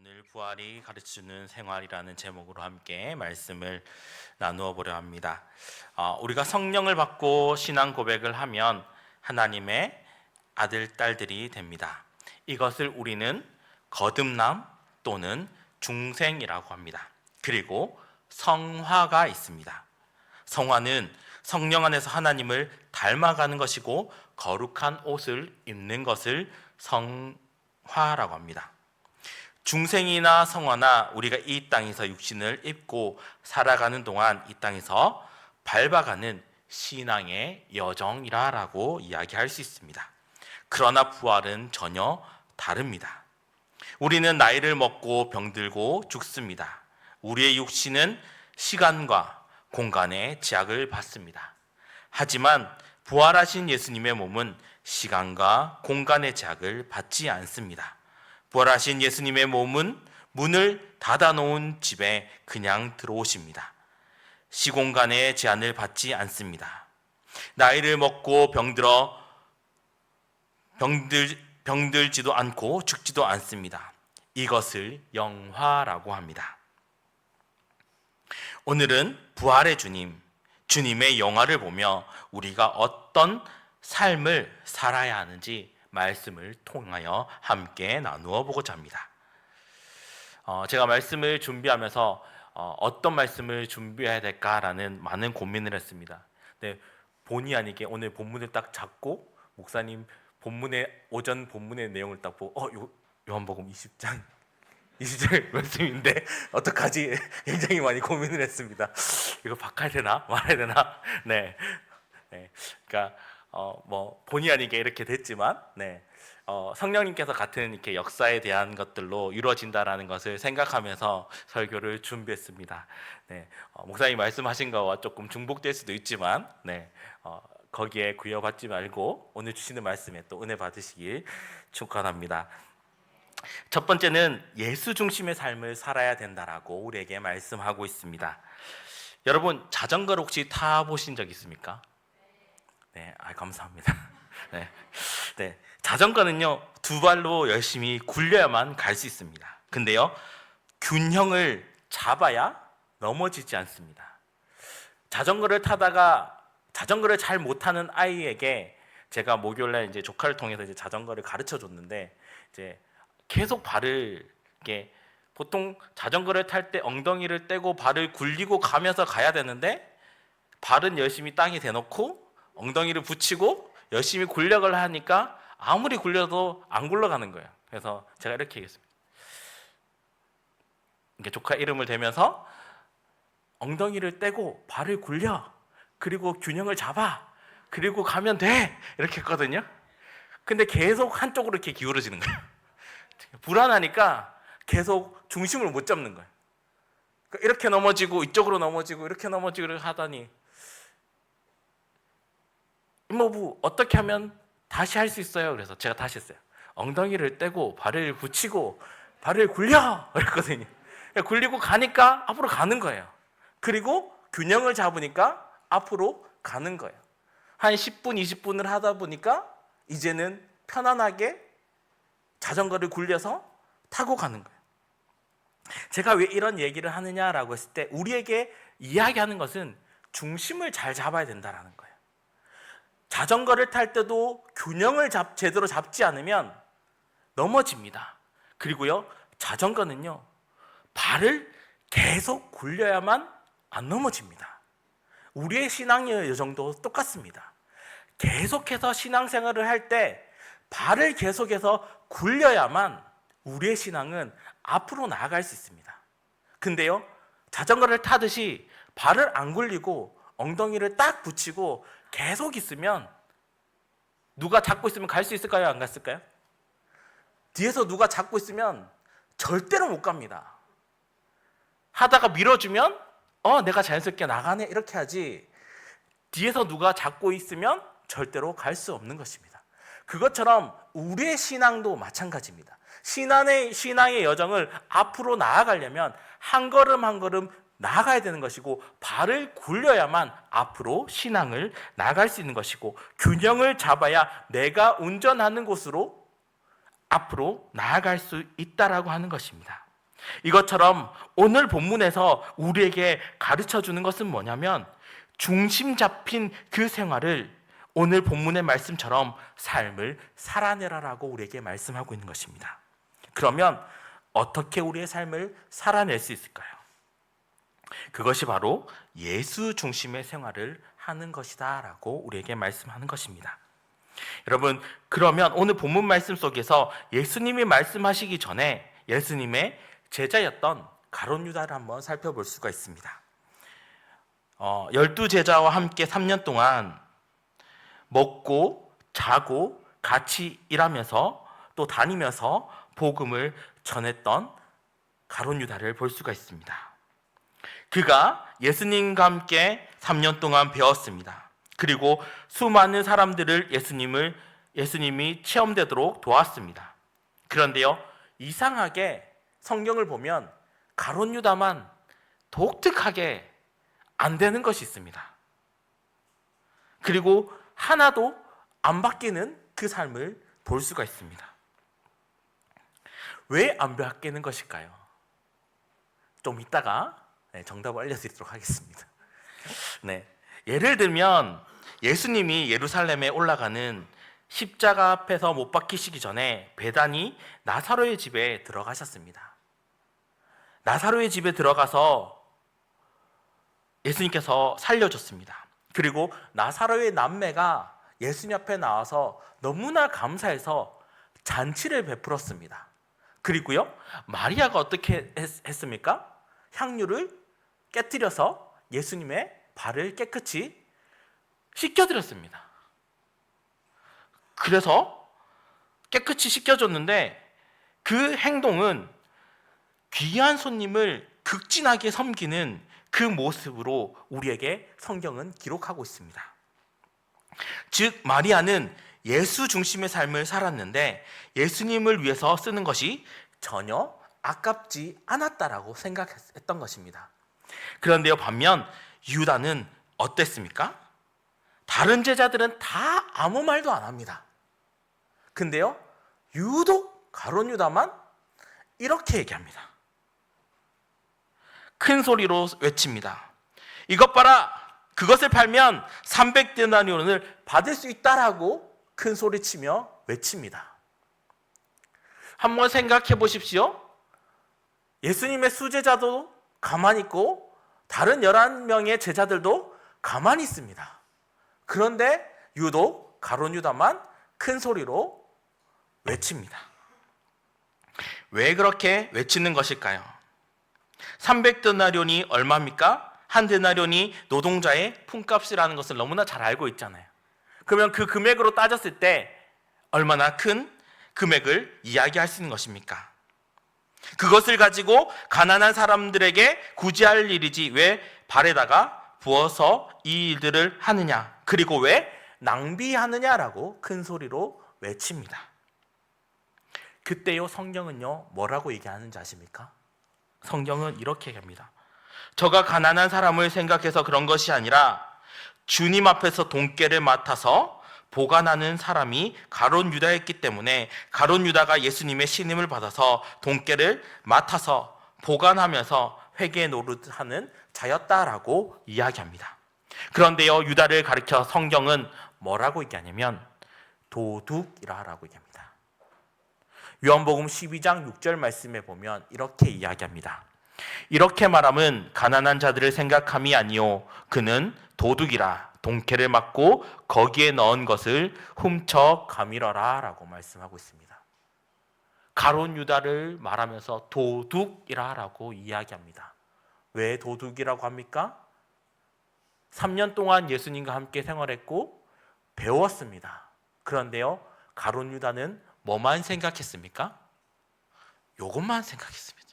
오늘 부활이 가르쳐주는 생활이라는 제목으로 함께 말씀을 나누어 보려 합니다. 우리가 성령을 받고 신앙 고백을 하면 하나님의 아들, 딸들이 됩니다. 이것을 우리는 거듭남 또는 중생이라고 합니다. 그리고 성화가 있습니다. 성화는 성령 안에서 하나님을 닮아가는 것이고 거룩한 옷을 입는 것을 성화라고 합니다. 중생이나 성화나 우리가 이 땅에서 육신을 입고 살아가는 동안 이 땅에서 밟아가는 신앙의 여정이라고 이야기할 수 있습니다. 그러나 부활은 전혀 다릅니다. 우리는 나이를 먹고 병들고 죽습니다. 우리의 육신은 시간과 공간의 제약을 받습니다. 하지만 부활하신 예수님의 몸은 시간과 공간의 제약을 받지 않습니다. 부활하신 예수님의 몸은 문을 닫아놓은 집에 그냥 들어오십니다. 시공간의 제한을 받지 않습니다. 나이를 먹고 병들지도 않고 죽지도 않습니다. 이것을 영화라고 합니다. 오늘은 부활의 주님, 주님의 영화를 보며 우리가 어떤 삶을 살아야 하는지 말씀을 통하여 함께 나누어 보고자 합니다. 제가 말씀을 준비하면서 어떤 말씀을 준비해야 될까라는 많은 고민을 했습니다. 네, 본의 아니게 오늘 본문을 딱 잡고 목사님 오전 본문의 내용을 딱 보고 요한복음 20장 말씀인데 어떡하지? 굉장히 많이 고민을 했습니다. 이거 바꿔야 되나 말아야 되나? 네. 그러니까 본의 아니게 이렇게 됐지만, 성령님께서 같은 이렇게 역사에 대한 것들로 이루어진다라는 것을 생각하면서 설교를 준비했습니다. 목사님 말씀하신 거와 조금 중복될 수도 있지만, 거기에 구애받지 말고 오늘 주시는 말씀에 또 은혜 받으시길 축원합니다. 첫 번째는 예수 중심의 삶을 살아야 된다라고 우리에게 말씀하고 있습니다. 여러분 자전거를 혹시 타보신 적 있습니까? 네, 감사합니다. 자전거는요 두 발로 열심히 굴려야만 갈 수 있습니다. 근데요 균형을 잡아야 넘어지지 않습니다. 자전거를 타다가 자전거를 잘 못하는 아이에게 제가 목요일날 이제 조카를 통해서 이제 자전거를 가르쳐 줬는데 이제 계속 발을 이렇게 보통 자전거를 탈 때 엉덩이를 떼고 발을 굴리고 가면서 가야 되는데 발은 열심히 땅에 대놓고 엉덩이를 붙이고 열심히 굴력을 하니까 아무리 굴려도 안 굴러가는 거예요. 그래서 제가 이렇게 얘기했습니다. 조카 이름을 대면서 엉덩이를 떼고 발을 굴려, 그리고 균형을 잡아, 그리고 가면 돼, 이렇게 했거든요. 근데 계속 한쪽으로 이렇게 기울어지는 거예요. 불안하니까 계속 중심을 못 잡는 거예요. 이렇게 넘어지고 이쪽으로 넘어지고 이렇게 넘어지고 하더니 이모부 어떻게 하면 다시 할 수 있어요? 그래서 제가 다시 했어요. 엉덩이를 떼고 발을 붙이고 발을 굴려! 그랬거든요. 굴리고 가니까 앞으로 가는 거예요. 그리고 균형을 잡으니까 앞으로 가는 거예요. 한 10분, 20분을 하다 보니까 이제는 편안하게 자전거를 굴려서 타고 가는 거예요. 제가 왜 이런 얘기를 하느냐라고 했을 때 우리에게 이야기하는 것은 중심을 잘 잡아야 된다는 거예요. 자전거를 탈 때도 균형을 제대로 잡지 않으면 넘어집니다. 그리고요 자전거는요 발을 계속 굴려야만 안 넘어집니다. 우리의 신앙의 여정도 똑같습니다. 계속해서 신앙생활을 할 때 발을 계속해서 굴려야만 우리의 신앙은 앞으로 나아갈 수 있습니다. 근데요 자전거를 타듯이 발을 안 굴리고 엉덩이를 딱 붙이고 계속 있으면 누가 잡고 있으면 갈 수 있을까요? 안 갔을까요? 뒤에서 누가 잡고 있으면 절대로 못 갑니다. 하다가 밀어주면 내가 자연스럽게 나가네 이렇게 하지, 뒤에서 누가 잡고 있으면 절대로 갈 수 없는 것입니다. 그것처럼 우리의 신앙도 마찬가지입니다. 신앙의 여정을 앞으로 나아가려면 한 걸음 한 걸음 나아가야 되는 것이고 발을 굴려야만 앞으로 신앙을 나아갈 수 있는 것이고 균형을 잡아야 내가 운전하는 곳으로 앞으로 나아갈 수 있다라고 하는 것입니다. 이것처럼 오늘 본문에서 우리에게 가르쳐 주는 것은 뭐냐면 중심 잡힌 그 생활을 오늘 본문의 말씀처럼 삶을 살아내라라고 우리에게 말씀하고 있는 것입니다. 그러면 어떻게 우리의 삶을 살아낼 수 있을까요? 그것이 바로 예수 중심의 생활을 하는 것이다 라고 우리에게 말씀하는 것입니다. 여러분, 그러면 오늘 본문 말씀 속에서 예수님이 말씀하시기 전에 예수님의 제자였던 가룟 유다를 한번 살펴볼 수가 있습니다. 12제자와 함께 3년 동안 먹고 자고 같이 일하면서 또 다니면서 복음을 전했던 가룟 유다를 볼 수가 있습니다. 그가 예수님과 함께 3년 동안 배웠습니다. 그리고 수많은 사람들을 예수님이 체험되도록 도왔습니다. 그런데요, 이상하게 성경을 보면 가룟 유다만 독특하게 안 되는 것이 있습니다. 그리고 하나도 안 바뀌는 그 삶을 볼 수가 있습니다. 왜 안 바뀌는 것일까요? 좀 이따가 정답을 알려드리도록 하겠습니다. 예를 들면 예수님이 예루살렘에 올라가는 십자가 앞에서 못 박히시기 전에 베다니 나사로의 집에 들어가셨습니다. 나사로의 집에 들어가서 예수님께서 살려줬습니다. 그리고 나사로의 남매가 예수님 앞에 나와서 너무나 감사해서 잔치를 베풀었습니다. 그리고요, 마리아가 어떻게 했습니까? 향유를 깨뜨려서 예수님의 발을 깨끗이 씻겨드렸습니다. 그래서 깨끗이 씻겨줬는데 그 행동은 귀한 손님을 극진하게 섬기는 그 모습으로 우리에게 성경은 기록하고 있습니다. 즉 마리아는 예수 중심의 삶을 살았는데 예수님을 위해서 쓰는 것이 전혀 아깝지 않았다라고 생각했던 것입니다. 그런데요, 반면 유다는 어땠습니까? 다른 제자들은 다 아무 말도 안 합니다. 근데요, 유독 가룟 유다만 이렇게 얘기합니다. 큰 소리로 외칩니다. 이것 봐라! 그것을 팔면 300데나리온을 받을 수 있다라고 큰 소리치며 외칩니다. 한번 생각해 보십시오. 예수님의 수제자도 가만히 있고 다른 11명의 제자들도 가만히 있습니다. 그런데 유독 가룟 유다만 큰 소리로 외칩니다. 왜 그렇게 외치는 것일까요? 300데나리온이 얼마입니까? 한 데나리온이 노동자의 품값이라는 것을 너무나 잘 알고 있잖아요. 그러면 그 금액으로 따졌을 때 얼마나 큰 금액을 이야기할 수 있는 것입니까? 그것을 가지고 가난한 사람들에게 구제할 일이지 왜 발에다가 부어서 이 일들을 하느냐, 그리고 왜 낭비하느냐라고 큰 소리로 외칩니다. 그때요, 성경은요 뭐라고 얘기하는지 아십니까? 성경은 이렇게 얘기합니다. 저가 가난한 사람을 생각해서 그런 것이 아니라 주님 앞에서 돈깨를 맡아서 보관하는 사람이 가룟 유다였기 때문에 가룟 유다가 예수님의 신임을 받아서 돈깨를 맡아서 보관하면서 회개 노릇하는 자였다라고 이야기합니다. 그런데요, 유다를 가리켜 성경은 뭐라고 얘기하냐면 도둑이라고 얘기합니다. 요한복음 12장 6절 말씀에 보면 이렇게 이야기합니다. 이렇게 말함은 가난한 자들을 생각함이 아니요 그는 도둑이라 돈캐를 맞고 거기에 넣은 것을 훔쳐 가밀어라 라고 말씀하고 있습니다. 가룟 유다를 말하면서 도둑이라 라고 이야기합니다. 왜 도둑이라고 합니까? 3년 동안 예수님과 함께 생활했고 배웠습니다. 그런데요, 가룟 유다는 뭐만 생각했습니까? 요것만 생각했습니다.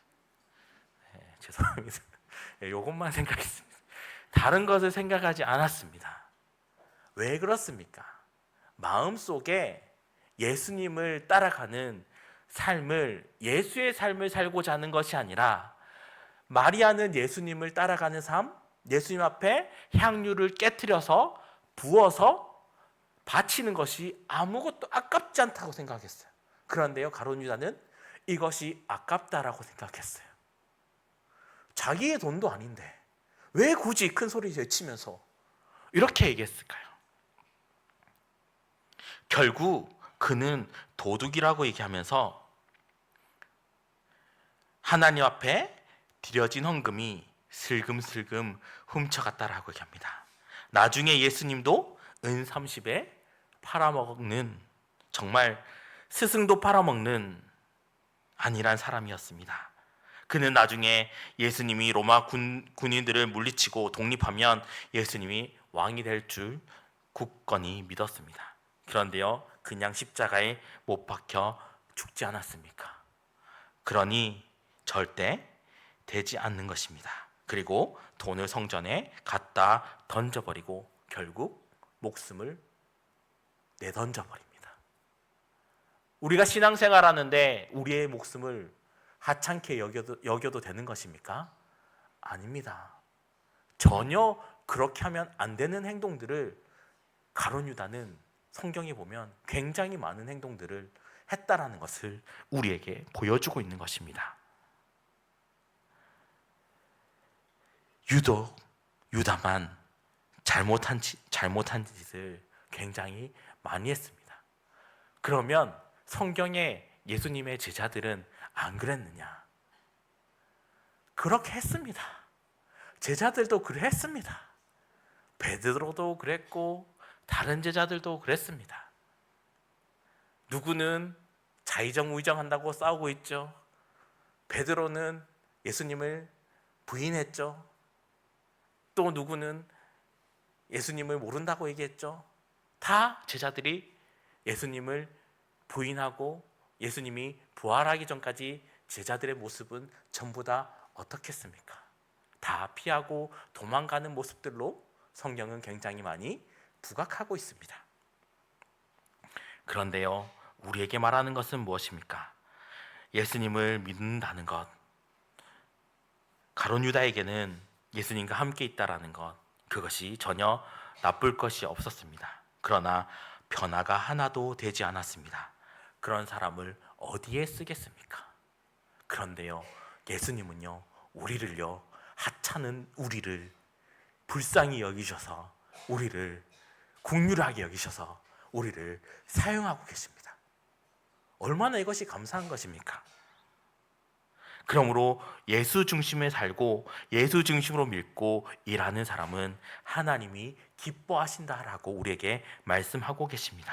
죄송합니다. 요것만 생각했습니다. 다른 것을 생각하지 않았습니다. 왜 그렇습니까? 마음속에 예수님을 따라가는 삶을, 예수의 삶을 살고자 하는 것이 아니라 마리아는 예수님을 따라가는 삶, 예수님 앞에 향유를 깨트려서 부어서 바치는 것이 아무것도 아깝지 않다고 생각했어요. 그런데요, 가룟 유다는 이것이 아깝다라고 생각했어요. 자기의 돈도 아닌데 왜 굳이 큰 소리 외치면서 이렇게 얘기했을까요? 결국 그는 도둑이라고 얘기하면서 하나님 앞에 드려진 헌금이 슬금슬금 훔쳐갔다라고 얘기합니다. 나중에 예수님도 은 30에 팔아먹는, 정말 스승도 팔아먹는 안일한 사람이었습니다. 그는 나중에 예수님이 로마 군인들을 물리치고 독립하면 예수님이 왕이 될 줄 굳건히 믿었습니다. 그런데요, 그냥 십자가에 못 박혀 죽지 않았습니까? 그러니 절대 되지 않는 것입니다. 그리고 돈을 성전에 갖다 던져버리고 결국 목숨을 내던져버립니다. 우리가 신앙생활하는데 우리의 목숨을 하찮게 여겨도 되는 것입니까? 아닙니다. 전혀 그렇게 하면 안 되는 행동들을 가룟 유다는 성경에 보면 굉장히 많은 행동들을 했다라는 것을 우리에게 보여주고 있는 것입니다. 유독 유다만 잘못한 짓을 굉장히 많이 했습니다. 그러면 성경에 예수님의 제자들은 안 그랬느냐? 그렇게 했습니다. 제자들도 그랬습니다. 베드로도 그랬고 다른 제자들도 그랬습니다. 누구는 자의정 우의정한다고 싸우고 있죠. 베드로는 예수님을 부인했죠. 또 누구는 예수님을 모른다고 얘기했죠. 다 제자들이 예수님을 부인하고 예수님이 부활하기 전까지 제자들의 모습은 전부 다 어떻겠습니까? 다 피하고 도망가는 모습들로 성경은 굉장히 많이 부각하고 있습니다. 그런데요, 우리에게 말하는 것은 무엇입니까? 예수님을 믿는다는 것, 가룟 유다에게는 예수님과 함께 있다라는 것, 그것이 전혀 나쁠 것이 없었습니다. 그러나 변화가 하나도 되지 않았습니다. 그런 사람을 어디에 쓰겠습니까? 그런데요, 예수님은요, 우리를요, 하찮은 우리를 불쌍히 여기셔서 우리를 긍휼하게 여기셔서 우리를 사용하고 계십니다. 얼마나 이것이 감사한 것입니까? 그러므로 예수 중심에 살고 예수 중심으로 믿고 일하는 사람은 하나님이 기뻐하신다라고 우리에게 말씀하고 계십니다.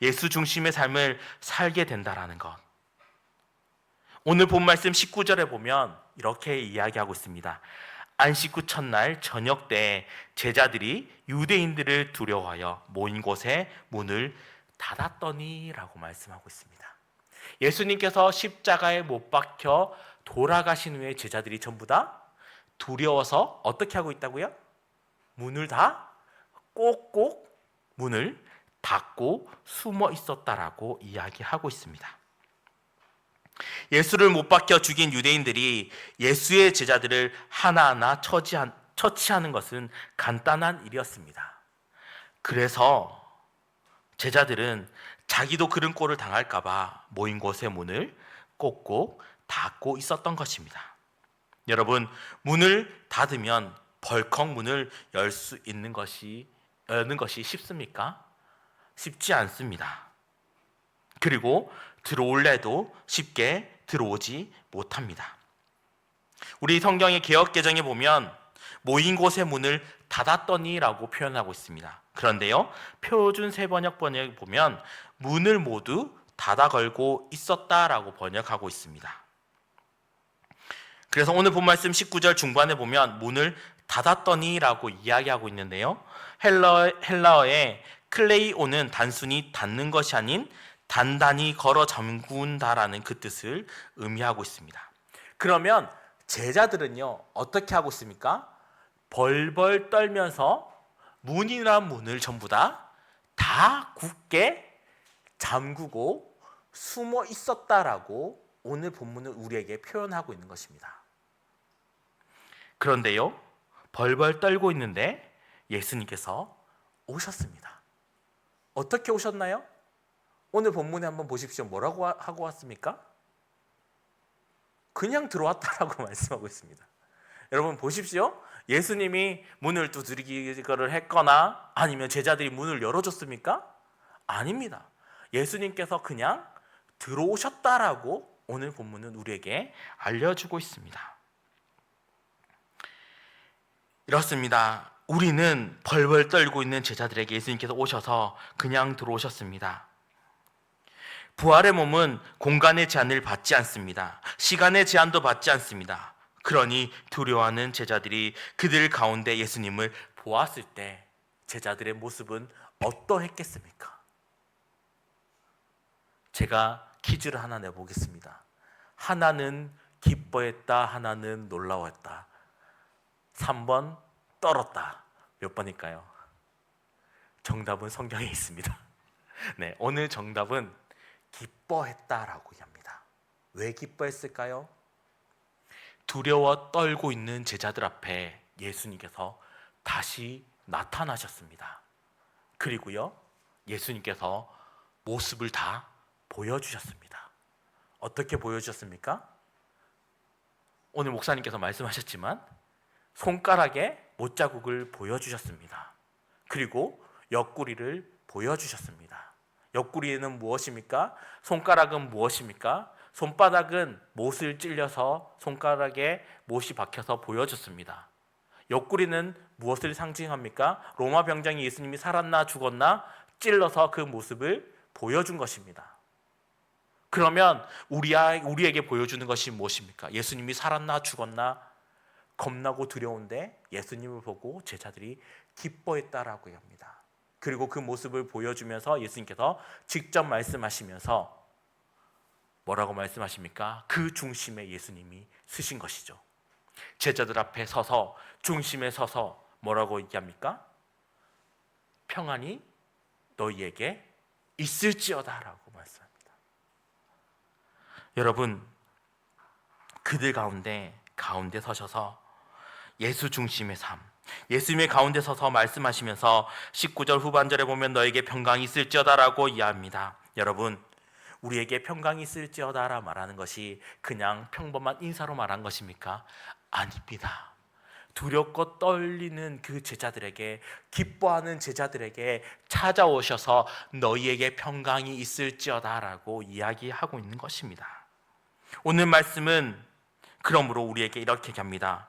예수 중심의 삶을 살게 된다라는 것. 오늘 본 말씀 19절에 보면 이렇게 이야기하고 있습니다. 안식 후 첫날 저녁 때 제자들이 유대인들을 두려워하여 모인 곳에 문을 닫았더니 라고 말씀하고 있습니다. 예수님께서 십자가에 못 박혀 돌아가신 후에 제자들이 전부 다 두려워서 어떻게 하고 있다고요? 문을 다 꼭꼭 문을 닫고 숨어 있었다라고 이야기하고 있습니다. 예수를 못 박혀 죽인 유대인들이 예수의 제자들을 하나하나 처치하는 것은 간단한 일이었습니다. 그래서 제자들은 자기도 그런 꼴을 당할까 봐 모인 곳의 문을 꼭꼭 닫고 있었던 것입니다. 여러분, 문을 닫으면 벌컥 문을 여는 것이 쉽습니까? 쉽지 않습니다. 그리고 들어올래도 쉽게 들어오지 못합니다. 우리 성경의 개역개정에 보면 모인 곳의 문을 닫았더니 라고 표현하고 있습니다. 그런데요, 표준 세번역 번역에 보면 문을 모두 닫아 걸고 있었다라고 번역하고 있습니다. 그래서 오늘 본 말씀 19절 중반에 보면 문을 닫았더니 라고 이야기하고 있는데요, 헬라어의 클레이오는 단순히 닫는 것이 아닌 단단히 걸어 잠군다라는 그 뜻을 의미하고 있습니다. 그러면 제자들은요, 어떻게 하고 있습니까? 벌벌 떨면서 문이란 문을 전부 다 굳게 잠그고 숨어 있었다라고 오늘 본문은 우리에게 표현하고 있는 것입니다. 그런데요, 벌벌 떨고 있는데 예수님께서 오셨습니다. 어떻게 오셨나요? 오늘 본문에 한번 보십시오. 뭐라고 하고 왔습니까? 그냥 들어왔다라고 말씀하고 있습니다. 여러분 보십시오. 예수님이 문을 두드리기를 했거나 아니면 제자들이 문을 열어줬습니까? 아닙니다. 예수님께서 그냥 들어오셨다라고 오늘 본문은 우리에게 알려주고 있습니다. 이렇습니다. 우리는 벌벌 떨고 있는 제자들에게 예수님께서 오셔서 그냥 들어오셨습니다. 부활의 몸은 공간의 제한을 받지 않습니다. 시간의 제한도 받지 않습니다. 그러니 두려워하는 제자들이 그들 가운데 예수님을 보았을 때 제자들의 모습은 어떠했겠습니까? 제가 퀴즈를 하나 내보겠습니다. 하나는 기뻐했다, 하나는 놀라웠다. 3번 떨었다. 몇 번일까요? 정답은 성경에 있습니다. 네, 오늘 정답은 기뻐했다라고 합니다. 왜 기뻐했을까요? 두려워 떨고 있는 제자들 앞에 예수님께서 다시 나타나셨습니다. 그리고요, 예수님께서 모습을 다 보여주셨습니다. 어떻게 보여주셨습니까? 오늘 목사님께서 말씀하셨지만 손가락에 못자국을 보여주셨습니다. 그리고 옆구리를 보여주셨습니다. 옆구리에는 무엇입니까? 손가락은 무엇입니까? 손바닥은 못을 찔려서 손가락에 못이 박혀서 보여줬습니다. 옆구리는 무엇을 상징합니까? 로마 병장이 예수님이 살았나 죽었나 찔러서 그 모습을 보여준 것입니다. 그러면 우리에게 보여주는 것이 무엇입니까? 예수님이 살았나 죽었나 겁나고 두려운데 예수님을 보고 제자들이 기뻐했다라고 합니다. 그리고 그 모습을 보여주면서 예수님께서 직접 말씀하시면서 뭐라고 말씀하십니까? 그 중심에 예수님이 서신 것이죠. 제자들 앞에 서서 중심에 서서 뭐라고 얘기합니까? 평안이 너희에게 있을지어다라고 말씀합니다. 여러분, 그들 가운데 서셔서 예수 중심의 삶, 예수님의 가운데 서서 말씀하시면서 19절 후반절에 보면 너에게 평강이 있을지어다라고 이야기합니다. 여러분, 우리에게 평강이 있을지어다라 말하는 것이 그냥 평범한 인사로 말한 것입니까? 아닙니다. 두렵고 떨리는 그 제자들에게, 기뻐하는 제자들에게 찾아오셔서 너희에게 평강이 있을지어다라고 이야기하고 있는 것입니다. 오늘 말씀은 그러므로 우리에게 이렇게 합니다.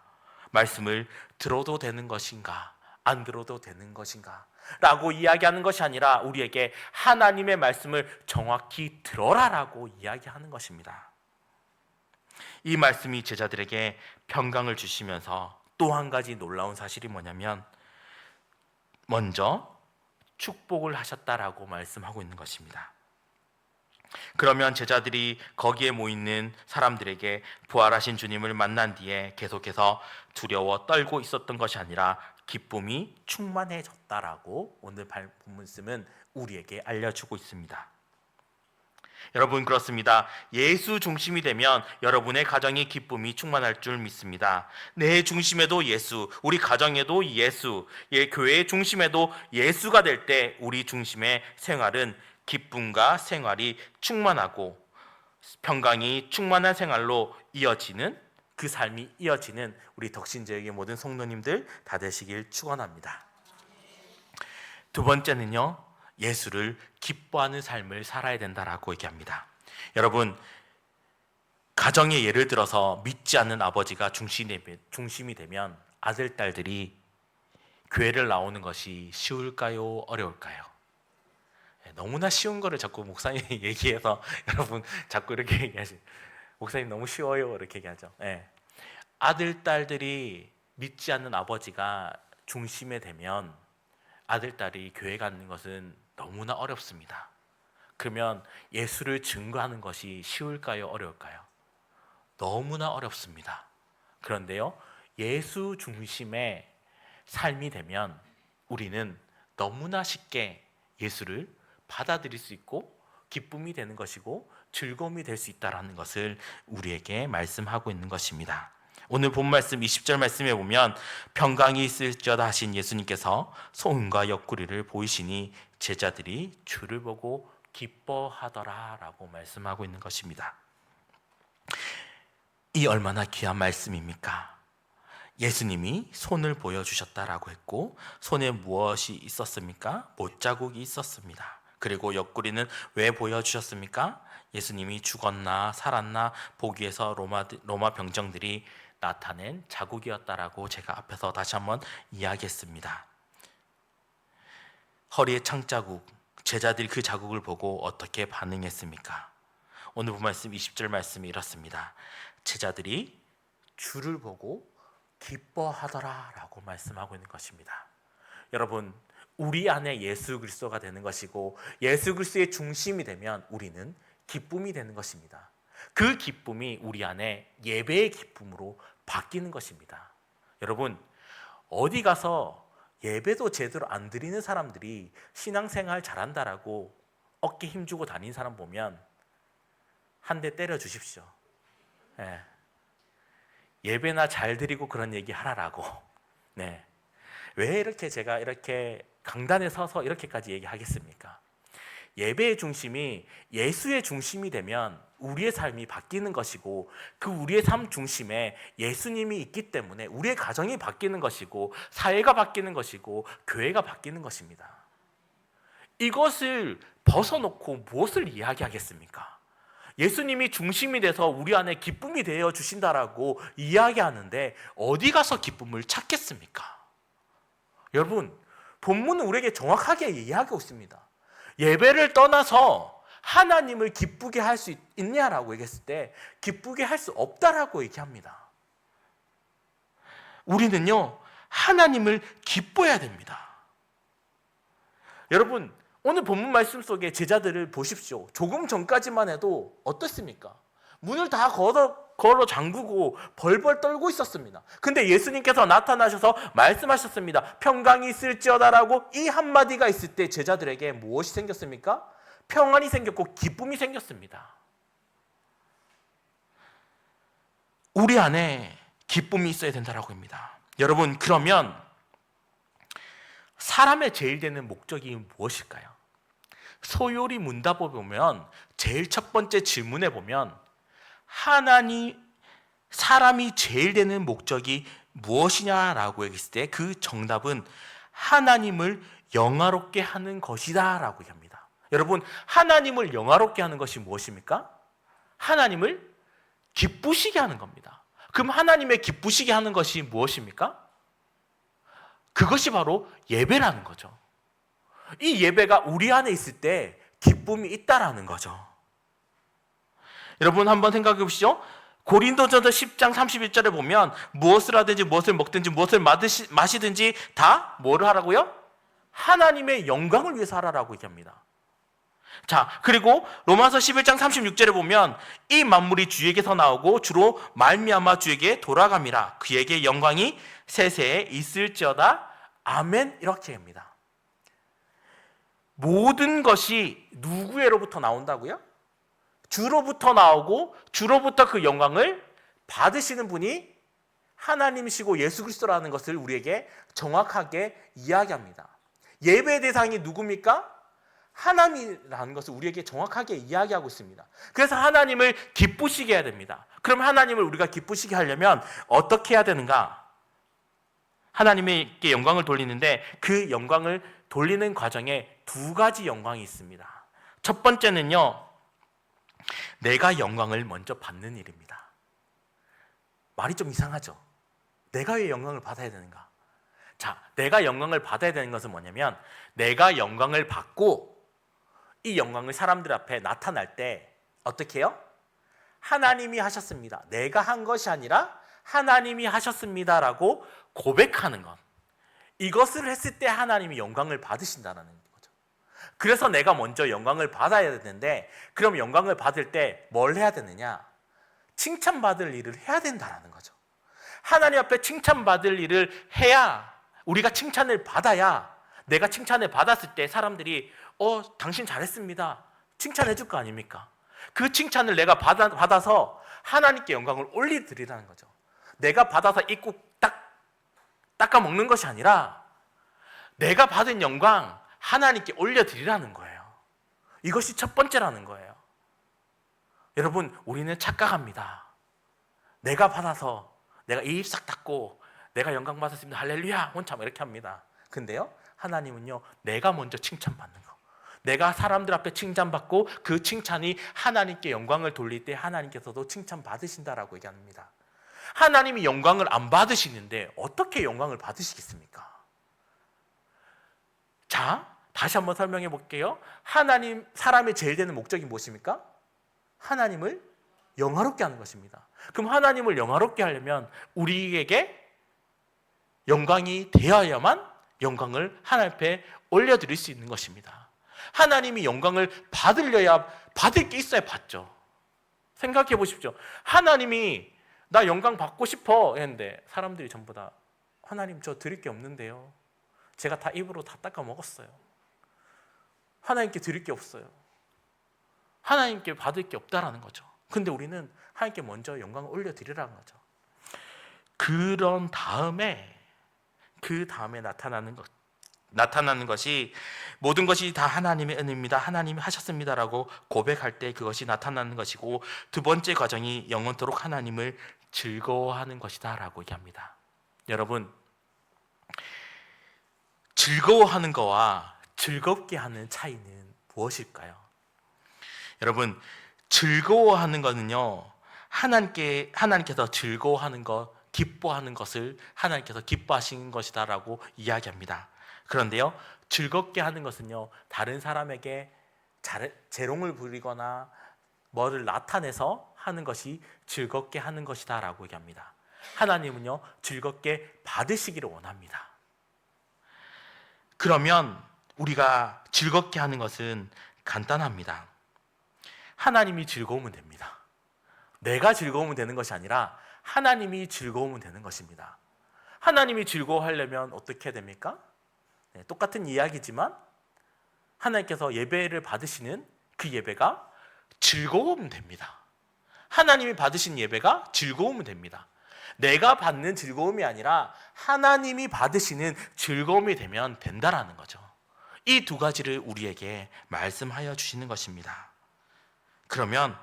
말씀을 들어도 되는 것인가, 안 들어도 되는 것인가 라고 이야기하는 것이 아니라 우리에게 하나님의 말씀을 정확히 들어라라고 이야기하는 것입니다. 이 말씀이 제자들에게 평강을 주시면서 또 한 가지 놀라운 사실이 뭐냐면 먼저 축복을 하셨다라고 말씀하고 있는 것입니다. 그러면 제자들이 거기에 모이는 사람들에게 부활하신 주님을 만난 뒤에 계속해서 두려워 떨고 있었던 것이 아니라 기쁨이 충만해졌다라고 오늘 본문 말씀은 우리에게 알려주고 있습니다. 여러분, 그렇습니다. 예수 중심이 되면 여러분의 가정이 기쁨이 충만할 줄 믿습니다. 내 중심에도 예수, 우리 가정에도 예수, 교회의 중심에도 예수가 될 때 우리 중심의 생활은 기쁨과 생활이 충만하고 평강이 충만한 생활로 이어지는, 그 삶이 이어지는 우리 덕신제역의 모든 성도님들 다 되시길 축원합니다. 두 번째는요, 예수를 기뻐하는 삶을 살아야 된다라고 얘기합니다. 여러분, 가정의 예를 들어서 믿지 않는 아버지가 중심이 되면 아들, 딸들이 교회를 나오는 것이 쉬울까요? 어려울까요? 너무나 쉬운 거를 자꾸 목사님이 얘기해서 여러분 자꾸 이렇게 얘기하시. 목사님 너무 쉬워요 이렇게 얘기하죠. 아들, 딸들이 믿지 않는 아버지가 중심에 되면 아들, 딸이 교회 가는 것은 너무나 어렵습니다. 그러면 예수를 증거하는 것이 쉬울까요? 어려울까요? 너무나 어렵습니다. 그런데요, 예수 중심의 삶이 되면 우리는 너무나 쉽게 예수를 받아들일 수 있고 기쁨이 되는 것이고 즐거움이 될 수 있다는 것을 우리에게 말씀하고 있는 것입니다. 오늘 본 말씀 20절 말씀에 보면 평강이 있을지어다 하신 예수님께서 손과 옆구리를 보이시니 제자들이 주를 보고 기뻐하더라 라고 말씀하고 있는 것입니다. 이 얼마나 귀한 말씀입니까? 예수님이 손을 보여주셨다라고 했고 손에 무엇이 있었습니까? 못자국이 있었습니다. 그리고 옆구리는 왜 보여주셨습니까? 예수님이 죽었나 살았나 보기 위해서 로마 병정들이 나타낸 자국이었다라고 제가 앞에서 다시 한번 이야기했습니다. 허리에 창자국, 제자들이 그 자국을 보고 어떻게 반응했습니까? 오늘 본 말씀 20절 말씀이 이렇습니다. 제자들이 주를 보고 기뻐하더라라고 말씀하고 있는 것입니다. 여러분, 우리 안에 예수 그리스도가 되는 것이고 예수 그리스도의 중심이 되면 우리는 기쁨이 되는 것입니다. 그 기쁨이 우리 안에 예배의 기쁨으로 바뀌는 것입니다. 여러분, 어디 가서 예배도 제대로 안 드리는 사람들이 신앙생활 잘한다라고 어깨 힘주고 다니는 사람 보면 한 대 때려 주십시오. 네. 예배나 잘 드리고 그런 얘기 하라라고. 네. 왜 이렇게 제가 이렇게 강단에 서서 이렇게까지 얘기하겠습니까? 예배의 중심이 예수의 중심이 되면 우리의 삶이 바뀌는 것이고 그 우리의 삶 중심에 예수님이 있기 때문에 우리의 가정이 바뀌는 것이고 사회가 바뀌는 것이고 교회가 바뀌는 것입니다. 이것을 벗어놓고 무엇을 이야기하겠습니까? 예수님이 중심이 돼서 우리 안에 기쁨이 되어 주신다라고 이야기하는데 어디 가서 기쁨을 찾겠습니까? 여러분, 본문은 우리에게 정확하게 이야기하고 있습니다. 예배를 떠나서 하나님을 기쁘게 할 수 있냐라고 얘기했을 때 기쁘게 할 수 없다라고 얘기합니다. 우리는요, 하나님을 기뻐해야 됩니다. 여러분, 오늘 본문 말씀 속에 제자들을 보십시오. 조금 전까지만 해도 어떻습니까? 문을 다 걸어 잠그고 벌벌 떨고 있었습니다. 근데 예수님께서 나타나셔서 말씀하셨습니다. 평강이 있을지어다라고 이 한마디가 있을 때 제자들에게 무엇이 생겼습니까? 평안이 생겼고 기쁨이 생겼습니다. 우리 안에 기쁨이 있어야 된다라고 합니다. 여러분, 그러면 사람의 제일 되는 목적이 무엇일까요? 소요리 문답을 보면 제일 첫 번째 질문에 보면 사람이 제일 되는 목적이 무엇이냐라고 얘기했을 때 그 정답은 하나님을 영화롭게 하는 것이다 라고 얘기합니다. 여러분, 하나님을 영화롭게 하는 것이 무엇입니까? 하나님을 기쁘시게 하는 겁니다. 그럼 하나님의 기쁘시게 하는 것이 무엇입니까? 그것이 바로 예배라는 거죠. 이 예배가 우리 안에 있을 때 기쁨이 있다라는 거죠. 여러분, 한번 생각해 보시죠. 고린도전서 10장 31절에 보면 무엇을 하든지 무엇을 먹든지 무엇을 마시든지 다 뭐를 하라고요? 하나님의 영광을 위해서 하라라고 얘기합니다. 자, 그리고 로마서 11장 36절에 보면 이 만물이 주에게서 나오고 주로 말미암아 주에게 돌아감이라. 그에게 영광이 세세에 있을지어다. 아멘. 이렇게 합니다. 모든 것이 누구에로부터 나온다고요? 주로부터 나오고 주로부터 그 영광을 받으시는 분이 하나님이시고 예수 그리스도라는 것을 우리에게 정확하게 이야기합니다. 예배의 대상이 누굽니까? 하나님이라는 것을 우리에게 정확하게 이야기하고 있습니다. 그래서 하나님을 기쁘시게 해야 됩니다. 그럼 하나님을 우리가 기쁘시게 하려면 어떻게 해야 되는가? 하나님께 영광을 돌리는데 그 영광을 돌리는 과정에 두 가지 영광이 있습니다. 첫 번째는요, 내가 영광을 먼저 받는 일입니다. 말이 좀 이상하죠? 내가 왜 영광을 받아야 되는가? 자, 내가 영광을 받아야 되는 것은 뭐냐면 내가 영광을 받고 이 영광을 사람들 앞에 나타날 때 어떻게 해요? 하나님이 하셨습니다. 내가 한 것이 아니라 하나님이 하셨습니다라고 고백하는 것. 이것을 했을 때 하나님이 영광을 받으신다는 거죠. 그래서 내가 먼저 영광을 받아야 되는데 그럼 영광을 받을 때 뭘 해야 되느냐? 칭찬받을 일을 해야 된다는 거죠. 하나님 앞에 칭찬받을 일을 해야 우리가 칭찬을 받아야 내가 칭찬을 받았을 때 사람들이 당신 잘했습니다. 칭찬해 줄 거 아닙니까? 그 칭찬을 내가 받아서 하나님께 영광을 올려드리라는 거죠. 내가 받아서 입고 닦아 먹는 것이 아니라 내가 받은 영광 하나님께 올려드리라는 거예요. 이것이 첫 번째라는 거예요. 여러분, 우리는 착각합니다. 내가 받아서 내가 입 싹 닦고 내가 영광 받았습니다. 할렐루야. 혼자 이렇게 합니다. 근데요, 하나님은요, 내가 먼저 칭찬받는 거. 내가 사람들 앞에 칭찬받고 그 칭찬이 하나님께 영광을 돌릴 때 하나님께서도 칭찬받으신다라고 얘기합니다. 하나님이 영광을 안 받으시는데 어떻게 영광을 받으시겠습니까? 자, 다시 한번 설명해 볼게요. 하나님, 사람의 제일 되는 목적이 무엇입니까? 하나님을 영화롭게 하는 것입니다. 그럼 하나님을 영화롭게 하려면 우리에게 영광이 되어야만 영광을 하나님 앞에 올려드릴 수 있는 것입니다. 하나님이 영광을 받으려야 받을 게 있어야 받죠. 생각해 보십시오. 하나님이 나 영광 받고 싶어 했는데 사람들이 전부 다 하나님 저 드릴 게 없는데요. 제가 다 입으로 다 닦아 먹었어요. 하나님께 드릴 게 없어요. 하나님께 받을 게 없다라는 거죠. 근데 우리는 하나님께 먼저 영광을 올려드리라는 거죠. 그런 다음에 그 다음에 나타나는 것이 모든 것이 다 하나님의 은혜입니다. 하나님이 하셨습니다라고 고백할 때 그것이 나타나는 것이고, 두 번째 과정이 영원토록 하나님을 즐거워하는 것이다라고 얘기합니다. 여러분, 즐거워하는 거와 즐겁게 하는 차이는 무엇일까요? 여러분, 즐거워하는 것은요, 하나님께서 즐거워하는 것, 기뻐하는 것을 하나님께서 기뻐하시는 것이다라고 이야기합니다. 그런데요, 즐겁게 하는 것은요, 다른 사람에게 재롱을 부리거나 뭐를 나타내서 하는 것이 즐겁게 하는 것이다라고 얘기합니다. 하나님은요, 즐겁게 받으시기를 원합니다. 그러면 우리가 즐겁게 하는 것은 간단합니다. 하나님이 즐거우면 됩니다. 내가 즐거우면 되는 것이 아니라 하나님이 즐거우면 되는 것입니다. 하나님이 즐거워하려면 어떻게 됩니까? 네, 똑같은 이야기지만 하나님께서 예배를 받으시는 그 예배가 즐거우면 됩니다. 하나님이 받으신 예배가 즐거우면 됩니다. 내가 받는 즐거움이 아니라 하나님이 받으시는 즐거움이 되면 된다라는 거죠. 이 두 가지를 우리에게 말씀하여 주시는 것입니다. 그러면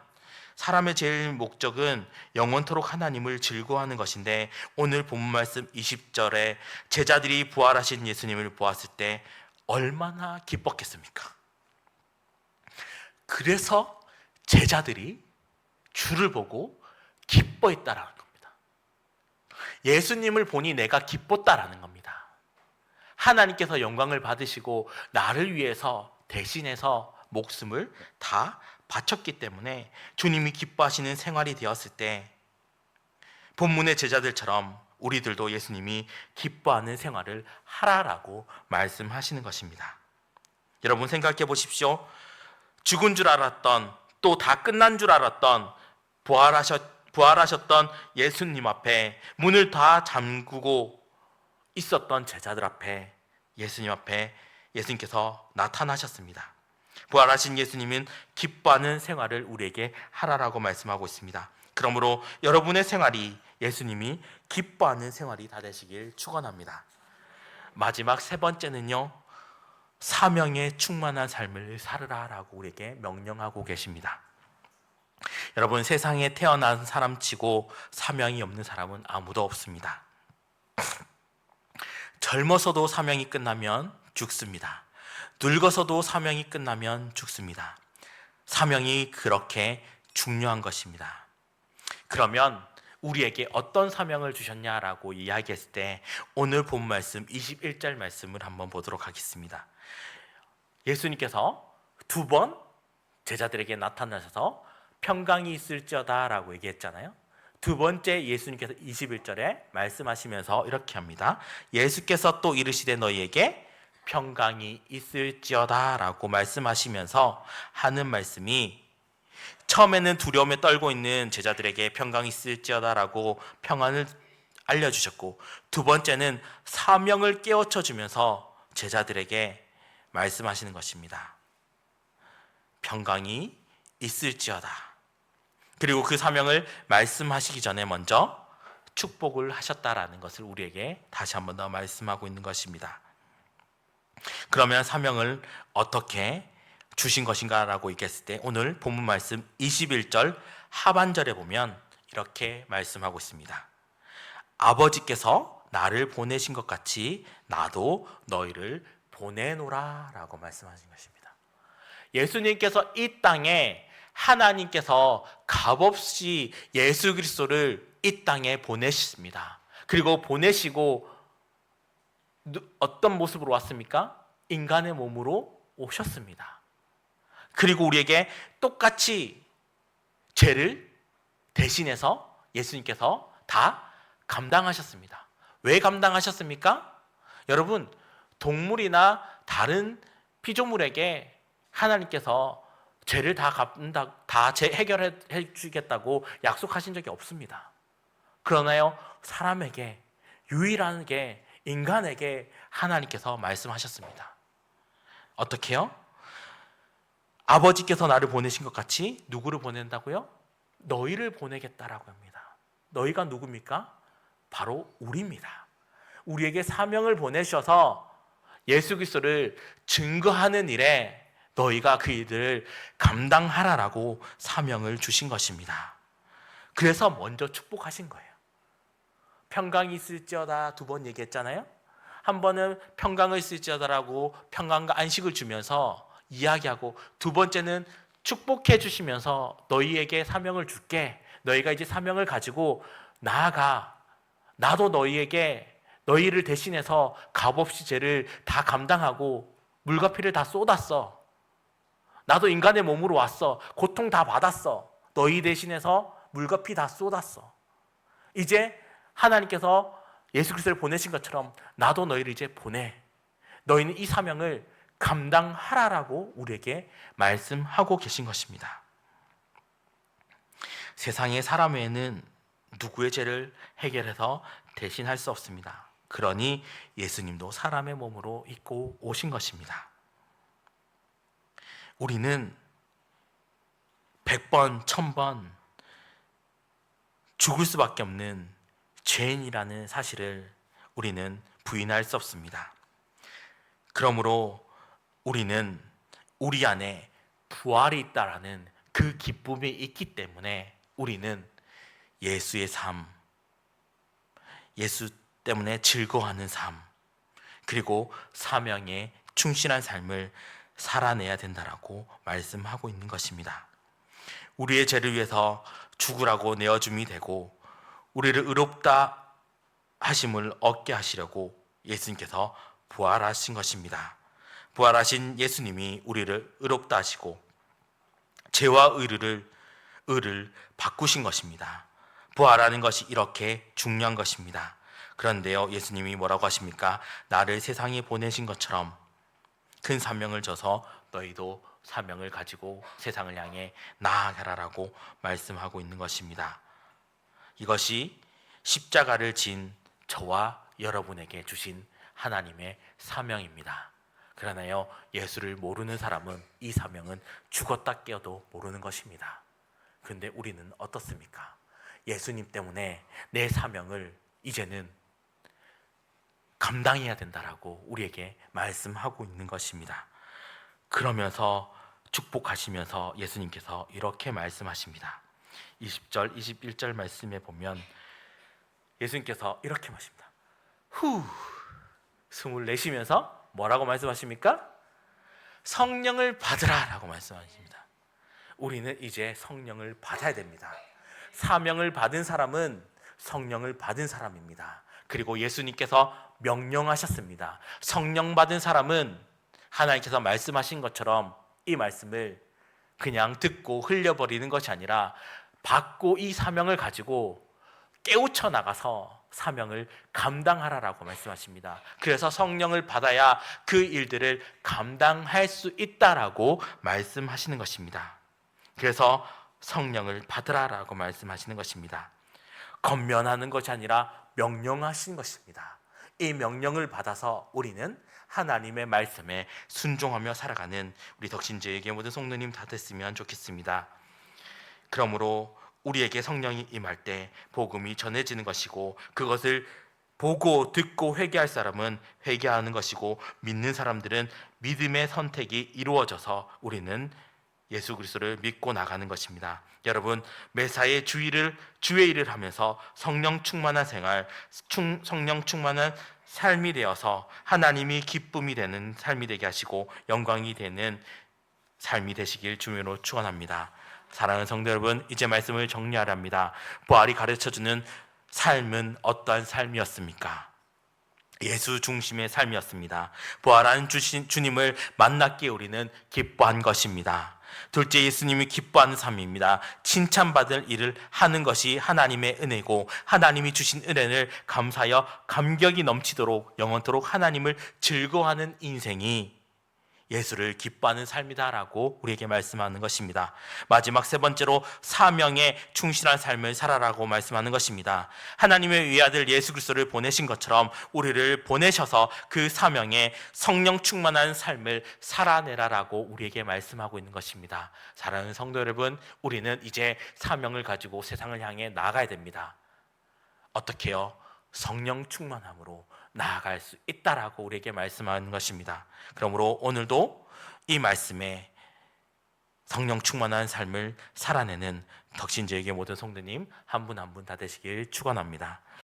사람의 제일 목적은 영원토록 하나님을 즐거워하는 것인데, 오늘 본문 말씀 20절에 제자들이 부활하신 예수님을 보았을 때 얼마나 기뻤겠습니까? 그래서 제자들이 주를 보고 기뻐했다라는 겁니다. 예수님을 보니 내가 기뻤다라는 겁니다. 하나님께서 영광을 받으시고 나를 위해서 대신해서 목숨을 다 바쳤기 때문에 주님이 기뻐하시는 생활이 되었을 때, 본문의 제자들처럼 우리들도 예수님이 기뻐하는 생활을 하라라고 말씀하시는 것입니다. 여러분 생각해 보십시오. 죽은 줄 알았던, 또 다 끝난 줄 알았던 부활하셨던 예수님 앞에 문을 다 잠그고 있었던 제자들 앞에 예수님께서 나타나셨습니다. 부활하신 예수님은 기뻐하는 생활을 우리에게 하라라고 말씀하고 있습니다. 그러므로 여러분의 생활이 예수님이 기뻐하는 생활이 다 되시길 축원합니다. 마지막 세 번째는요, 사명에 충만한 삶을 살으라라고 우리에게 명령하고 계십니다. 여러분, 세상에 태어난 사람치고 사명이 없는 사람은 아무도 없습니다. 젊어서도 사명이 끝나면 죽습니다. 늙어서도 사명이 끝나면 죽습니다. 사명이 그렇게 중요한 것입니다. 그러면 우리에게 어떤 사명을 주셨냐라고 이야기했을 때 오늘 본 말씀 21절 말씀을 한번 보도록 하겠습니다. 예수님께서 두 번 제자들에게 나타나셔서 평강이 있을지어다 라고 얘기했잖아요. 두 번째 예수님께서 21절에 말씀하시면서 이렇게 합니다. 예수께서 또 이르시되 너희에게 평강이 있을지어다 라고 말씀하시면서 하는 말씀이, 처음에는 두려움에 떨고 있는 제자들에게 평강이 있을지어다 라고 평안을 알려주셨고, 두 번째는 사명을 깨우쳐 주면서 제자들에게 말씀하시는 것입니다. 평강이 있을지어다. 그리고 그 사명을 말씀하시기 전에 먼저 축복을 하셨다라는 것을 우리에게 다시 한 번 더 말씀하고 있는 것입니다. 그러면 사명을 어떻게 주신 것인가라고 얘기했을 때 오늘 본문 말씀 21절 하반절에 보면 이렇게 말씀하고 있습니다. 아버지께서 나를 보내신 것 같이 나도 너희를 보내노라 라고 말씀하신 것입니다. 예수님께서 이 땅에 하나님께서 값없이 예수 그리스도를 이 땅에 보내셨습니다. 그리고 보내시고 어떤 모습으로 왔습니까? 인간의 몸으로 오셨습니다. 그리고 우리에게 똑같이 죄를 대신해서 예수님께서 다 감당하셨습니다. 왜 감당하셨습니까? 여러분, 동물이나 다른 피조물에게 하나님께서 죄를 다 해결해 주겠다고 약속하신 적이 없습니다. 그러나요, 사람에게, 유일하게 인간에게 하나님께서 말씀하셨습니다. 어떻게요? 아버지께서 나를 보내신 것 같이 누구를 보낸다고요? 너희를 보내겠다라고 합니다. 너희가 누굽니까? 바로 우리입니다. 우리에게 사명을 보내셔서 예수 그리스도를 증거하는 일에 너희가 그 일들을 감당하라라고 사명을 주신 것입니다. 그래서 먼저 축복하신 거예요. 평강이 있을지어다 2번 얘기했잖아요. 한 번은 평강을 있을지어다라고 평강과 안식을 주면서 이야기하고, 2번째는 축복해 주시면서 너희에게 사명을 줄게. 너희가 이제 사명을 가지고 나아가. 나도 너희를 대신해서 값없이 죄를 다 감당하고 물과 피를 다 쏟았어. 나도 인간의 몸으로 왔어. 고통 다 받았어. 너희 대신해서 물과 피 다 쏟았어. 이제 하나님께서 예수 그리스도를 보내신 것처럼 나도 너희를 이제 보내. 너희는 이 사명을 감당하라라고 우리에게 말씀하고 계신 것입니다. 세상의 사람 외에는 누구의 죄를 해결해서 대신할 수 없습니다. 그러니 예수님도 사람의 몸으로 입고 오신 것입니다. 우리는 100번, 1000번 죽을 수밖에 없는 죄인이라는 사실을 우리는 부인할 수 없습니다. 그러므로 우리는 우리 안에 부활이 있다라는 그 기쁨이 있기 때문에 우리는 예수의 삶, 예수 때문에 즐거워하는 삶, 그리고 사명에 충실한 삶을 살아내야 된다라고 말씀하고 있는 것입니다. 우리의 죄를 위해서 죽으라고 내어줌이 되고 우리를 의롭다 하심을 얻게 하시려고 예수님께서 부활하신 것입니다. 부활하신 예수님이 우리를 의롭다 하시고 죄와 의를 바꾸신 것입니다. 부활하는 것이 이렇게 중요한 것입니다. 그런데요, 예수님이 뭐라고 하십니까? 나를 세상에 보내신 것처럼 큰 사명을 줘서 너희도 사명을 가지고 세상을 향해 나아가라라고 말씀하고 있는 것입니다. 이것이 십자가를 진 저와 여러분에게 주신 하나님의 사명입니다. 그러나요, 예수를 모르는 사람은 이 사명은 죽었다 깨어도 모르는 것입니다. 근데 우리는 어떻습니까? 예수님 때문에 내 사명을 이제는 감당해야 된다라고 우리에게 말씀하고 있는 것입니다. 그러면서 축복하시면서 예수님께서 이렇게 말씀하십니다. 20절, 21절 말씀에 보면 예수님께서 이렇게 말씀합니다. 숨을 내쉬면서 뭐라고 말씀하십니까? 성령을 받으라 라고 말씀하십니다. 우리는 이제 성령을 받아야 됩니다. 사명을 받은 사람은 성령을 받은 사람입니다. 그리고 예수님께서 명령하셨습니다. 성령 받은 사람은 하나님께서 말씀하신 것처럼 이 말씀을 그냥 듣고 흘려버리는 것이 아니라 받고 이 사명을 가지고 깨우쳐 나가서 사명을 감당하라라고 말씀하십니다. 그래서 성령을 받아야 그 일들을 감당할 수 있다라고 말씀하시는 것입니다. 그래서 성령을 받으라라고 말씀하시는 것입니다. 권면하는 것이 아니라 명령하시는 것입니다. 이 명령을 받아서 우리는 하나님의 말씀에 순종하며 살아가는 우리 덕신제에게 모든 성도님 다 됐으면 좋겠습니다. 그러므로 우리에게 성령이 임할 때 복음이 전해지는 것이고 그것을 보고 듣고 회개할 사람은 회개하는 것이고 믿는 사람들은 믿음의 선택이 이루어져서 우리는 예수 그리스도를 믿고 나가는 것입니다. 여러분, 매사에 주의 일을 하면서 성령 충만한 생활, 성령 충만한 삶이 되어서 하나님이 기쁨이 되는 삶이 되게 하시고 영광이 되는 삶이 되시길 주님으로 축원합니다. 사랑하는 성도 여러분, 이제 말씀을 정리하려 합니다. 부활이 가르쳐주는 삶은 어떠한 삶이었습니까? 예수 중심의 삶이었습니다. 부활한 주님을 만났기에 우리는 기뻐한 것입니다. 둘째, 예수님이 기뻐하는 삶입니다. 칭찬받을 일을 하는 것이 하나님의 은혜고 하나님이 주신 은혜를 감사하여 감격이 넘치도록 영원토록 하나님을 즐거워하는 인생이 예수를 기뻐하는 삶이다라고 우리에게 말씀하는 것입니다. 마지막 세 번째로 사명에 충실한 삶을 살아라고 말씀하는 것입니다. 하나님의 외아들 예수 그리스도를 보내신 것처럼 우리를 보내셔서 그 사명에 성령 충만한 삶을 살아내라라고 우리에게 말씀하고 있는 것입니다. 사랑하는 성도 여러분, 우리는 이제 사명을 가지고 세상을 향해 나아가야 됩니다. 어떻게요? 성령 충만함으로 나아갈 수 있다라고 우리에게 말씀하는 것입니다. 그러므로 오늘도 이 말씀에 성령 충만한 삶을 살아내는 덕신제에게 모든 성도님 한 분 한 분 다 되시길 축원합니다.